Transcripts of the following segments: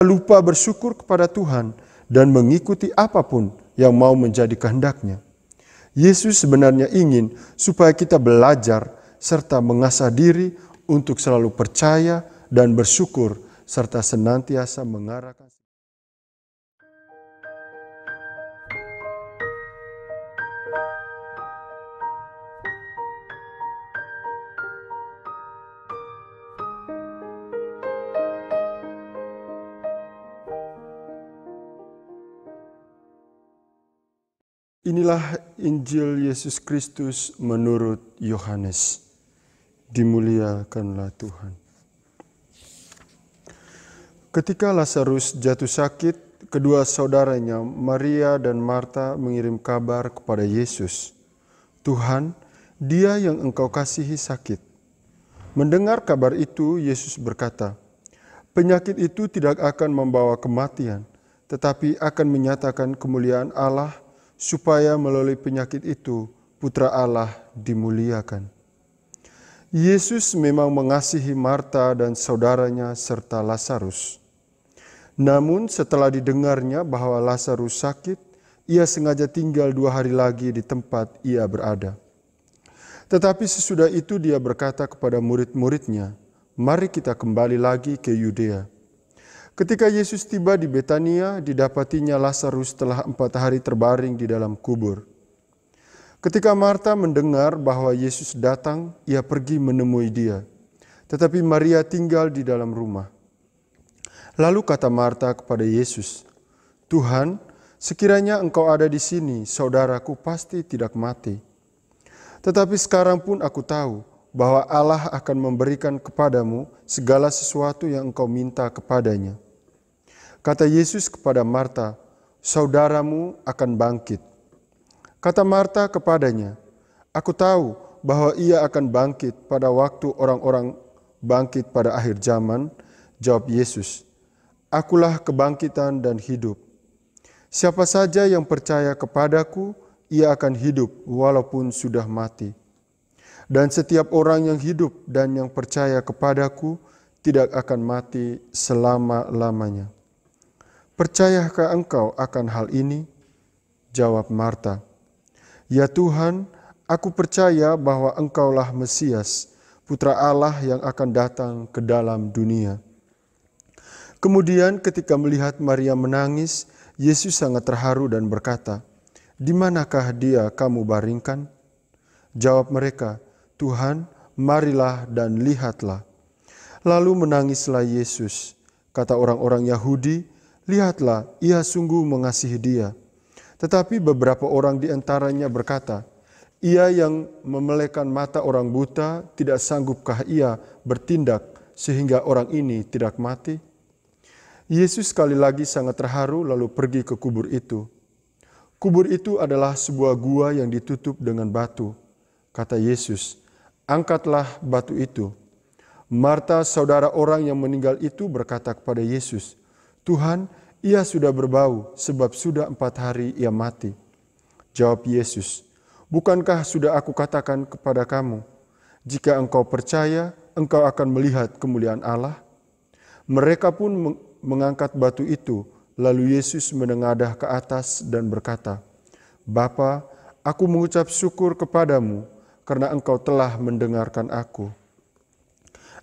lupa bersyukur kepada Tuhan dan mengikuti apapun yang mau menjadi kehendak-Nya. Yesus sebenarnya ingin supaya kita belajar serta mengasah diri untuk selalu percaya dan bersyukur serta senantiasa mengarahkan. Inilah Injil Yesus Kristus menurut Yohanes. Dimuliakanlah Tuhan. Ketika Lazarus jatuh sakit, kedua saudaranya Maria dan Marta mengirim kabar kepada Yesus. Tuhan, dia yang engkau kasihi sakit. Mendengar kabar itu, Yesus berkata, penyakit itu tidak akan membawa kematian, tetapi akan menyatakan kemuliaan Allah, supaya melalui penyakit itu Putra Allah dimuliakan. Yesus memang mengasihi Marta dan saudaranya serta Lazarus. Namun setelah didengarnya bahwa Lazarus sakit, ia sengaja tinggal 2 hari lagi di tempat ia berada. Tetapi sesudah itu dia berkata kepada murid-muridnya, mari kita kembali lagi ke Yudea. Ketika Yesus tiba di Betania, didapatinya Lazarus telah 4 hari terbaring di dalam kubur. Ketika Marta mendengar bahwa Yesus datang, ia pergi menemui dia. Tetapi Maria tinggal di dalam rumah. Lalu kata Marta kepada Yesus, Tuhan, sekiranya engkau ada di sini, saudaraku pasti tidak mati. Tetapi sekarang pun aku tahu bahwa Allah akan memberikan kepadamu segala sesuatu yang engkau minta kepadanya. Kata Yesus kepada Marta, saudaramu akan bangkit. Kata Marta kepadanya, aku tahu bahwa ia akan bangkit pada waktu orang-orang bangkit pada akhir zaman. Jawab Yesus, akulah kebangkitan dan hidup. Siapa saja yang percaya kepadaku, ia akan hidup walaupun sudah mati. Dan setiap orang yang hidup dan yang percaya kepadaku tidak akan mati selama-lamanya. Percayakah engkau akan hal ini? Jawab Marta, ya Tuhan, aku percaya bahwa engkaulah Mesias, Putra Allah yang akan datang ke dalam dunia. Kemudian ketika melihat Maria menangis, Yesus sangat terharu dan berkata, di manakah dia kamu baringkan? Jawab mereka, Tuhan, marilah dan lihatlah. Lalu menangislah Yesus. Kata orang-orang Yahudi, lihatlah, ia sungguh mengasihi dia. Tetapi beberapa orang di antaranya berkata, ia yang memelekan mata orang buta, tidak sanggupkah ia bertindak sehingga orang ini tidak mati? Yesus sekali lagi sangat terharu lalu pergi ke kubur itu. Kubur itu adalah sebuah gua yang ditutup dengan batu. Kata Yesus, angkatlah batu itu. Marta, saudara orang yang meninggal itu berkata kepada Yesus, Tuhan, ia sudah berbau sebab sudah 4 hari ia mati. Jawab Yesus, bukankah sudah aku katakan kepada kamu, jika engkau percaya, engkau akan melihat kemuliaan Allah? Mereka pun mengangkat batu itu, lalu Yesus menengadah ke atas dan berkata, Bapa, aku mengucap syukur kepadamu karena engkau telah mendengarkan aku.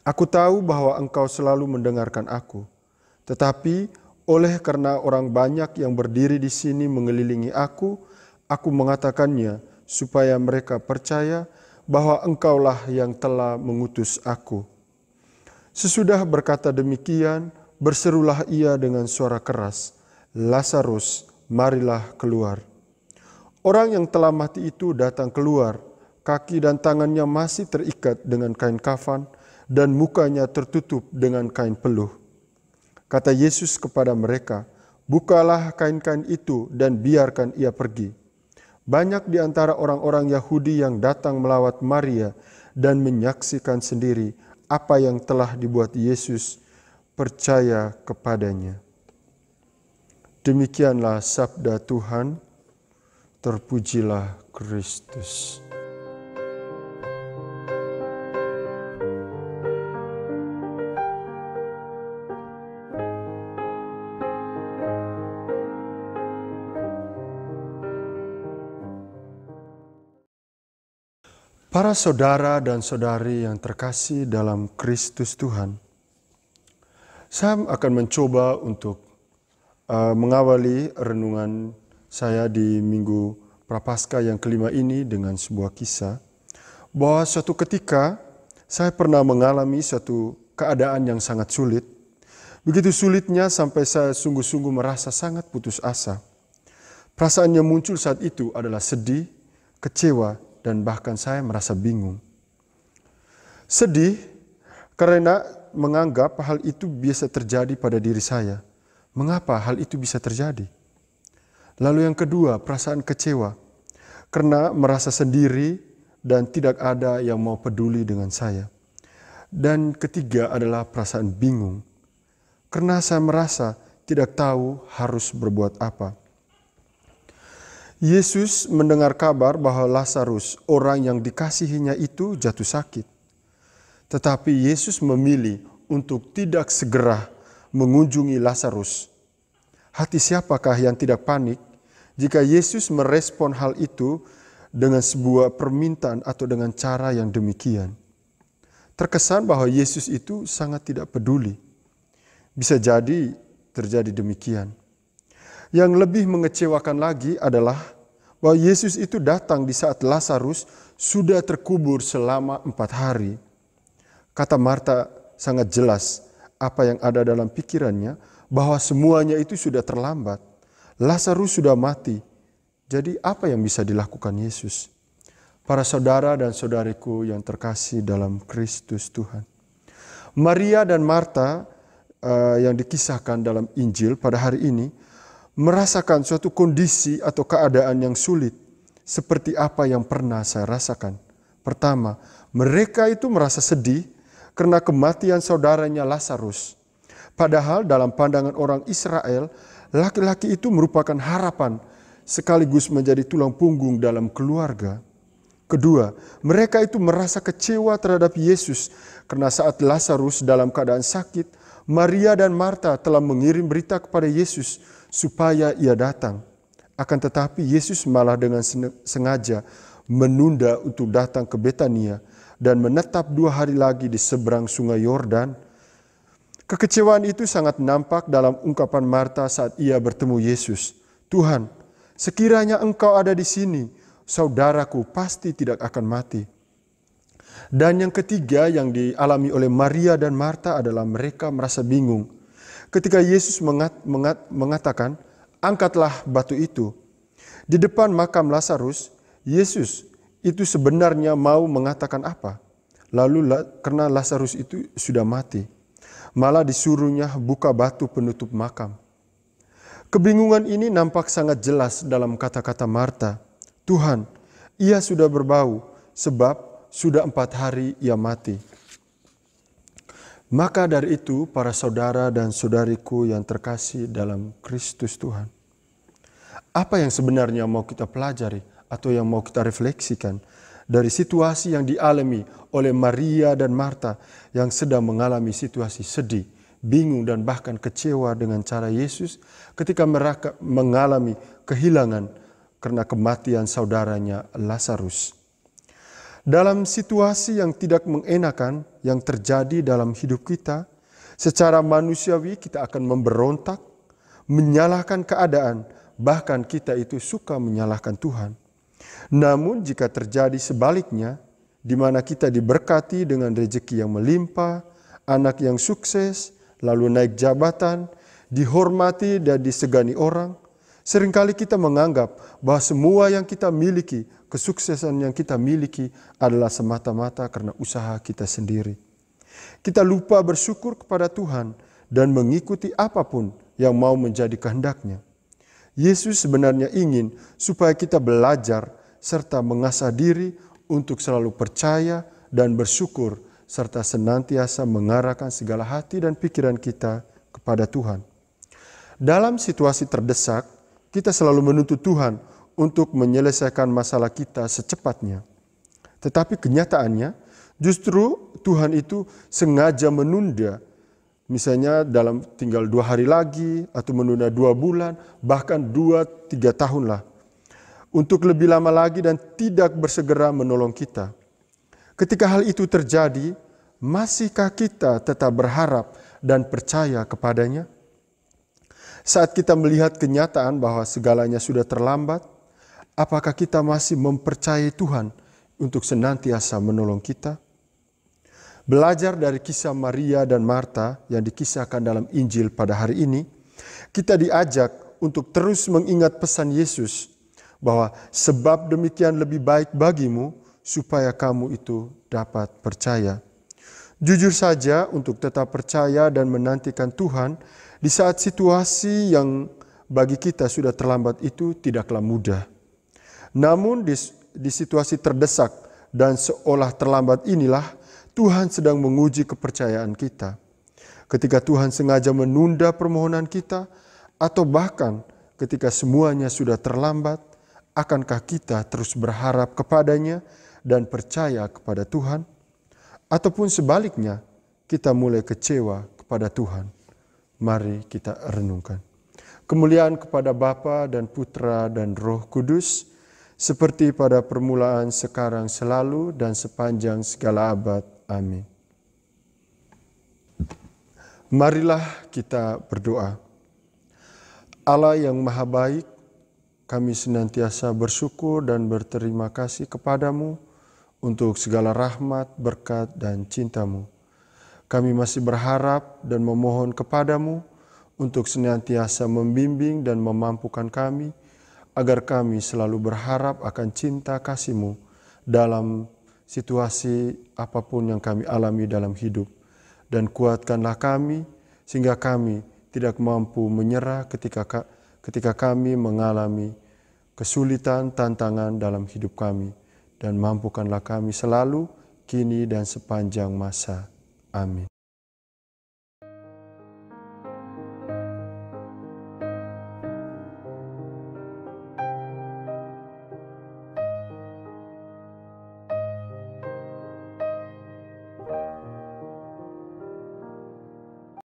Aku tahu bahwa engkau selalu mendengarkan aku. Tetapi oleh karena orang banyak yang berdiri di sini mengelilingi aku mengatakannya supaya mereka percaya bahwa engkaulah yang telah mengutus aku. Sesudah berkata demikian, berserulah ia dengan suara keras, Lazarus, marilah keluar. Orang yang telah mati itu datang keluar, kaki dan tangannya masih terikat dengan kain kafan, dan mukanya tertutup dengan kain peluh. Kata Yesus kepada mereka, bukalah kain-kain itu dan biarkan ia pergi. Banyak di antara orang-orang Yahudi yang datang melawat Maria dan menyaksikan sendiri apa yang telah dibuat Yesus, percaya kepadanya. Demikianlah sabda Tuhan, terpujilah Kristus. Para saudara dan saudari yang terkasih dalam Kristus Tuhan, saya akan mencoba untuk mengawali renungan saya di Minggu Prapaskah yang kelima ini dengan sebuah kisah, bahwa suatu ketika saya pernah mengalami suatu keadaan yang sangat sulit. Begitu sulitnya sampai saya sungguh-sungguh merasa sangat putus asa. Perasaan yang muncul saat itu adalah sedih, kecewa, dan bahkan saya merasa bingung. Sedih karena menganggap hal itu biasa terjadi pada diri saya. Mengapa hal itu bisa terjadi? Lalu yang kedua, perasaan kecewa karena merasa sendiri dan tidak ada yang mau peduli dengan saya. Dan ketiga adalah perasaan bingung karena saya merasa tidak tahu harus berbuat apa. Yesus mendengar kabar bahwa Lazarus, orang yang dikasihinya itu jatuh sakit. Tetapi Yesus memilih untuk tidak segera mengunjungi Lazarus. Hati siapakah yang tidak panik jika Yesus merespon hal itu dengan sebuah permintaan atau dengan cara yang demikian? Terkesan bahwa Yesus itu sangat tidak peduli. Bisa jadi terjadi demikian. Yang lebih mengecewakan lagi adalah bahwa Yesus itu datang di saat Lazarus sudah terkubur selama 4 hari. Kata Marta sangat jelas apa yang ada dalam pikirannya, bahwa semuanya itu sudah terlambat. Lazarus sudah mati. Jadi apa yang bisa dilakukan Yesus? Para saudara dan saudariku yang terkasih dalam Kristus Tuhan, Maria dan Marta yang dikisahkan dalam Injil pada hari ini merasakan suatu kondisi atau keadaan yang sulit seperti apa yang pernah saya rasakan. Pertama, mereka itu merasa sedih karena kematian saudaranya Lazarus. Padahal dalam pandangan orang Israel, laki-laki itu merupakan harapan sekaligus menjadi tulang punggung dalam keluarga. Kedua, mereka itu merasa kecewa terhadap Yesus karena saat Lazarus dalam keadaan sakit, Maria dan Marta telah mengirim berita kepada Yesus supaya ia datang. Akan tetapi Yesus malah dengan sengaja menunda untuk datang ke Betania dan menetap 2 hari lagi di seberang sungai Yordan. Kekecewaan itu sangat nampak dalam ungkapan Marta saat ia bertemu Yesus. Tuhan, sekiranya Engkau ada di sini, saudaraku pasti tidak akan mati. Dan yang ketiga yang dialami oleh Maria dan Marta adalah mereka merasa bingung. Ketika Yesus mengatakan, angkatlah batu itu. Di depan makam Lazarus, Yesus itu sebenarnya mau mengatakan apa? Lalu karena Lazarus itu sudah mati, malah disuruhnya buka batu penutup makam. Kebingungan ini nampak sangat jelas dalam kata-kata Marta. Tuhan, ia sudah berbau sebab sudah 4 hari ia mati. Maka dari itu para saudara dan saudariku yang terkasih dalam Kristus Tuhan, apa yang sebenarnya mau kita pelajari atau yang mau kita refleksikan dari situasi yang dialami oleh Maria dan Marta yang sedang mengalami situasi sedih, bingung dan bahkan kecewa dengan cara Yesus ketika mereka mengalami kehilangan karena kematian saudaranya Lazarus. Dalam situasi yang tidak mengenakan yang terjadi dalam hidup kita, secara manusiawi kita akan memberontak, menyalahkan keadaan, bahkan kita itu suka menyalahkan Tuhan. Namun jika terjadi sebaliknya, di mana kita diberkati dengan rezeki yang melimpah, anak yang sukses, lalu naik jabatan, dihormati dan disegani orang, seringkali kita menganggap bahwa semua yang kita miliki, kesuksesan yang kita miliki adalah semata-mata karena usaha kita sendiri. Kita lupa bersyukur kepada Tuhan dan mengikuti apapun yang mau menjadi kehendak-Nya. Yesus sebenarnya ingin supaya kita belajar serta mengasah diri untuk selalu percaya dan bersyukur serta senantiasa mengarahkan segala hati dan pikiran kita kepada Tuhan. Dalam situasi terdesak, kita selalu menuntut Tuhan untuk menyelesaikan masalah kita secepatnya. Tetapi kenyataannya justru Tuhan itu sengaja menunda. Misalnya dalam tinggal 2 hari lagi atau menunda 2 bulan, bahkan 2-3 tahun lah. Untuk lebih lama lagi dan tidak bersegera menolong kita. Ketika hal itu terjadi, masihkah kita tetap berharap dan percaya kepadanya? Saat kita melihat kenyataan bahwa segalanya sudah terlambat, apakah kita masih mempercayai Tuhan untuk senantiasa menolong kita? Belajar dari kisah Maria dan Marta yang dikisahkan dalam Injil pada hari ini, kita diajak untuk terus mengingat pesan Yesus bahwa sebab demikian lebih baik bagimu supaya kamu itu dapat percaya. Jujur saja untuk tetap percaya dan menantikan Tuhan di saat situasi yang bagi kita sudah terlambat itu tidaklah mudah. Namun di situasi terdesak dan seolah terlambat inilah Tuhan sedang menguji kepercayaan kita. Ketika Tuhan sengaja menunda permohonan kita atau bahkan ketika semuanya sudah terlambat, akankah kita terus berharap kepadanya dan percaya kepada Tuhan? Ataupun sebaliknya, kita mulai kecewa kepada Tuhan. Mari kita renungkan. Kemuliaan kepada Bapa dan Putra dan Roh Kudus, seperti pada permulaan, sekarang, selalu, dan sepanjang segala abad. Amin. Marilah kita berdoa. Allah yang Maha Baik, kami senantiasa bersyukur dan berterima kasih kepadamu untuk segala rahmat, berkat, dan cintamu. Kami masih berharap dan memohon kepadamu untuk senantiasa membimbing dan memampukan kami, agar kami selalu berharap akan cinta kasih-Mu dalam situasi apapun yang kami alami dalam hidup. Dan kuatkanlah kami sehingga kami tidak mampu menyerah ketika kami mengalami kesulitan, tantangan dalam hidup kami. Dan mampukanlah kami selalu, kini dan sepanjang masa. Amin.